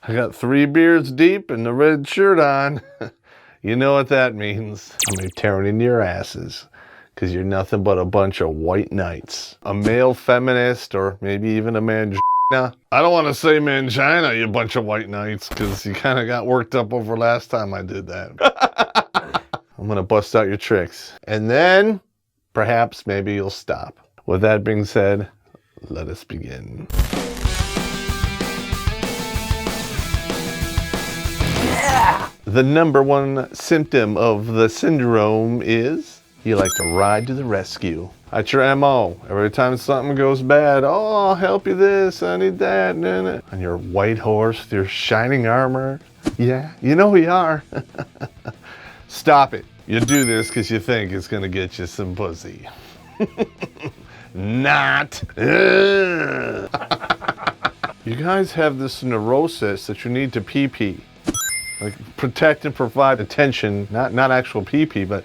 I got 3 beers deep and the red shirt on. You know what that means. I'm gonna be tearing into your asses because you're nothing but a bunch of white knights. A male feminist or maybe even a mangina. I don't want to say mangina, you bunch of white knights, because you kind of got worked up over last time I did that. I'm gonna bust out your tricks. And then perhaps maybe you'll stop. With that being said, let us begin. The number one symptom of the syndrome is you like to ride to the rescue. That's your MO. Every time something goes bad, oh, I'll help you this, I need that, on your white horse with your shining armor. Yeah, you know who you are. Stop it. You do this because you think it's gonna get you some pussy. Not. You guys have this neurosis that you need to pee-pee. Like protect and provide attention, not actual pee-pee, but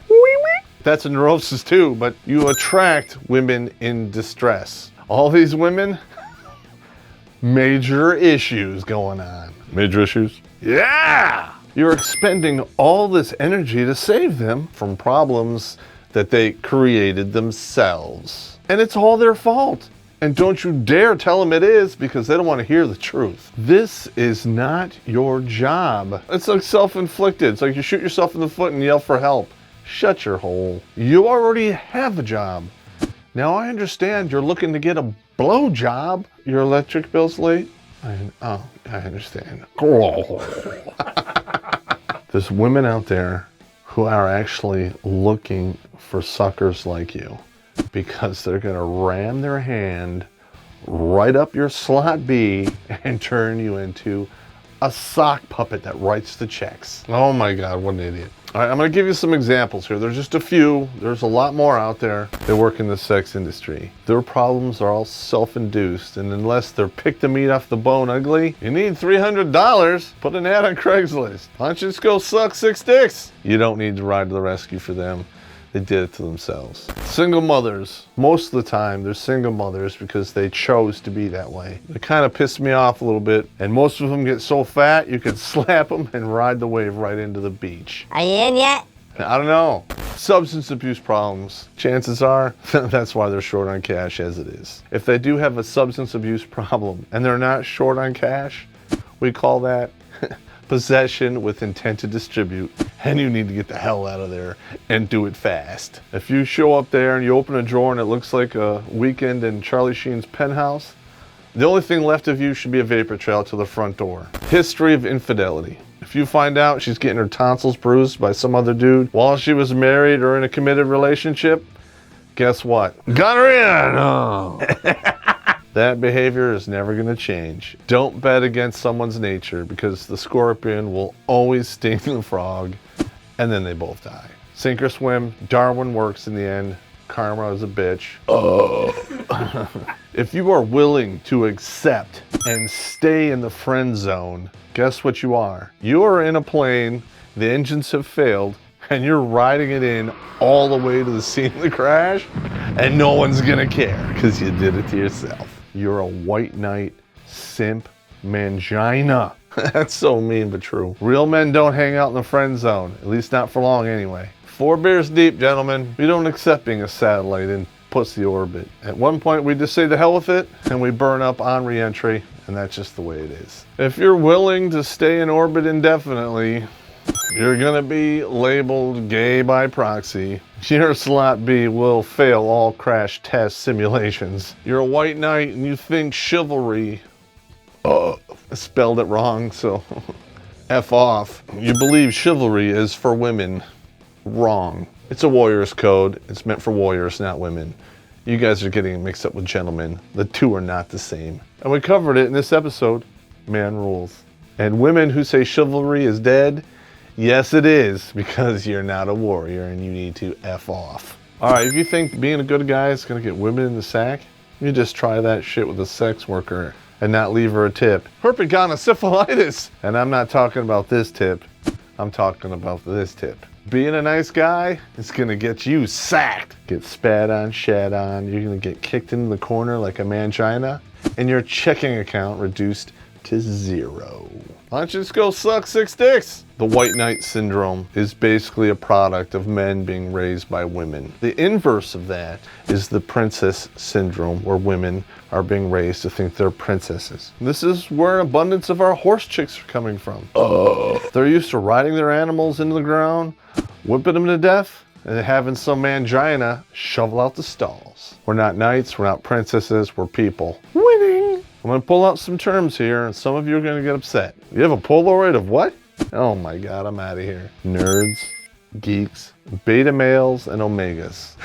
that's a neurosis too, but you attract women in distress. All these women, major issues going on. Major issues? Yeah! You're expending all this energy to save them from problems that they created themselves. And it's all their fault. And don't you dare tell them it is, because they don't want to hear the truth. This is not your job. It's like self-inflicted. It's like you shoot yourself in the foot and yell for help. Shut your hole. You already have a job. Now I understand you're looking to get a blow job. Your electric bill's late? I understand. There's women out there who are actually looking for suckers like you, because they're gonna ram their hand right up your slot B and turn you into a sock puppet that writes the checks. Oh my God, what an idiot. All right, I'm gonna give you some examples here. There's just a few. There's a lot more out there that work in the sex industry. Their problems are all self-induced, and unless they're pick the meat off the bone ugly, you need $300. Put an ad on Craigslist. Why don't you just go suck 6 dicks? You don't need to ride to the rescue for them. They did it to themselves. Single mothers, most of the time they're single mothers because they chose to be that way. It kind of pissed me off a little bit, and most of them get so fat you could slap them and ride the wave right into the beach. Are you in yet? I don't know. Substance abuse problems. Chances are that's why they're short on cash as it is. If they do have a substance abuse problem and they're not short on cash, we call that possession with intent to distribute, and you need to get the hell out of there and do it fast. If you show up there and you open a drawer and it looks like a weekend in Charlie Sheen's penthouse, the only thing left of you should be a vapor trail to the front door. History of infidelity. If you find out she's getting her tonsils bruised by some other dude while she was married or in a committed relationship, guess what? Got her in! Oh. That behavior is never going to change. Don't bet against someone's nature, because the scorpion will always sting the frog, and then they both die. Sink or swim, Darwin works in the end. Karma is a bitch. Oh. If you are willing to accept and stay in the friend zone, guess what you are? You are in a plane, the engines have failed, and you're riding it in all the way to the scene of the crash, and no one's gonna care because you did it to yourself. You're a white knight, simp, mangina. That's so mean but true. Real men don't hang out in the friend zone, at least not for long anyway. 4 beers deep, gentlemen. We don't accept being a satellite in pussy orbit. At one point we just say the hell with it and we burn up on re-entry, and that's just the way it is. If you're willing to stay in orbit indefinitely, you're gonna be labeled gay by proxy. Your slot B will fail all crash test simulations. You're a white knight and you think chivalry, I spelled it wrong, so F off. You believe chivalry is for women. Wrong. It's a warrior's code. It's meant for warriors, not women. You guys are getting it mixed up with gentlemen. The two are not the same. And we covered it in this episode, Man Rules. And women who say chivalry is dead, yes, it is, because you're not a warrior and you need to F off. All right, if you think being a good guy is going to get women in the sack, you just try that shit with a sex worker and not leave her a tip. Herpetogonosyphilitis. And I'm not talking about this tip. I'm talking about this tip. Being a nice guy is going to get you sacked. Get spat on, shat on. You're going to get kicked into the corner like a mangina. And your checking account reduced to 0. Why don't you just go suck 6 dicks? The white knight syndrome is basically a product of men being raised by women. The inverse of that is the princess syndrome, where women are being raised to think they're princesses. This is where an abundance of our horse chicks are coming from. They're used to riding their animals into the ground, whipping them to death, and having some mangina shovel out the stalls. We're not knights, we're not princesses, we're people. Winning! I'm gonna pull out some terms here, and some of you are gonna get upset. You have a Polaroid of what? Oh my God, I'm out of here. Nerds, geeks, beta males, and omegas.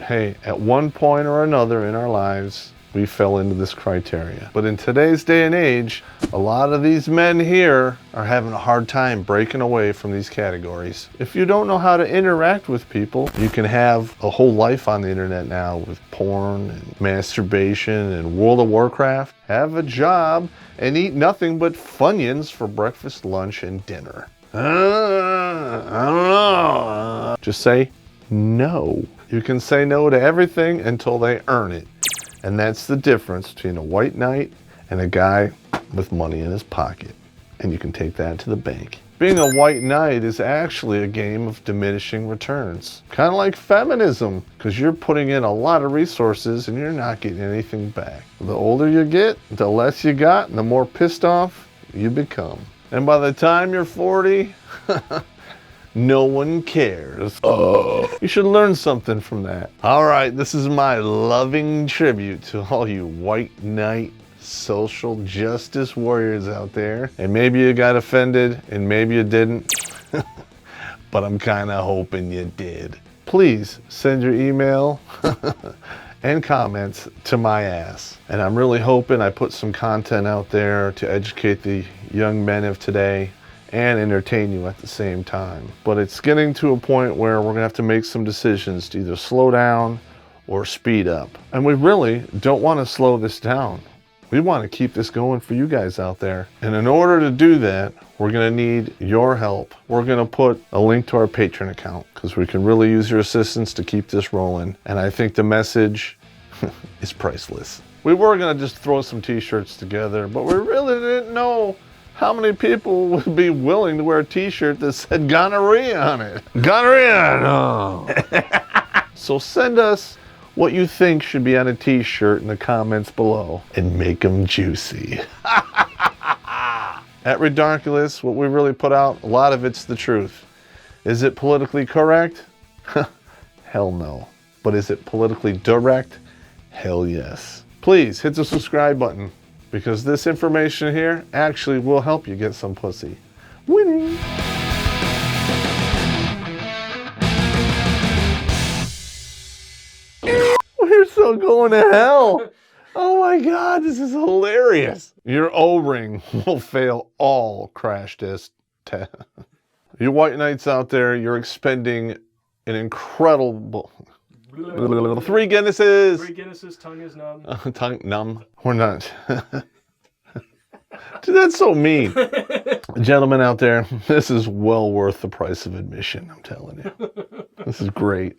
Hey, at one point or another in our lives, we fell into this criteria. But in today's day and age, a lot of these men here are having a hard time breaking away from these categories. If you don't know how to interact with people, you can have a whole life on the internet now with porn and masturbation and World of Warcraft. Have a job and eat nothing but Funyuns for breakfast, lunch, and dinner. I don't know. Just say no. You can say no to everything until they earn it. And that's the difference between a white knight and a guy with money in his pocket. And you can take that to the bank. Being a white knight is actually a game of diminishing returns. Kind of like feminism, because you're putting in a lot of resources and you're not getting anything back. The older you get, the less you got, and the more pissed off you become. And by the time you're 40, no one cares. You should learn something from that. All right, this is my loving tribute to all you white knight social justice warriors out there. And maybe you got offended and maybe you didn't, but I'm kind of hoping you did. Please send your email and comments to my ass. And I'm really hoping I put some content out there to educate the young men of today and entertain you at the same time. But it's getting to a point where we're gonna have to make some decisions to either slow down or speed up. And we really don't wanna slow this down. We wanna keep this going for you guys out there. And in order to do that, we're gonna need your help. We're gonna put a link to our Patreon account because we can really use your assistance to keep this rolling. And I think the message is priceless. We were gonna just throw some t-shirts together, but we really didn't know how many people would be willing to wear a t-shirt that said gonorrhea on it. Gonorrhea, no. So send us what you think should be on a t-shirt in the comments below and make them juicy. At Redonkulous, what we really put out, a lot of it's the truth. Is it politically correct? Hell no. But is it politically direct? Hell yes. Please hit the subscribe button, because this information here actually will help you get some pussy. Winning! We're so going to hell! Oh my God, this is hilarious! Your O-ring will fail all crash test tests. You white knights out there, you're expending an incredible... 3 Guinnesses! 3 Guinnesses, tongue is numb. Tongue numb. We're not. Dude, that's so mean. Gentlemen out there, this is well worth the price of admission, I'm telling you. This is great.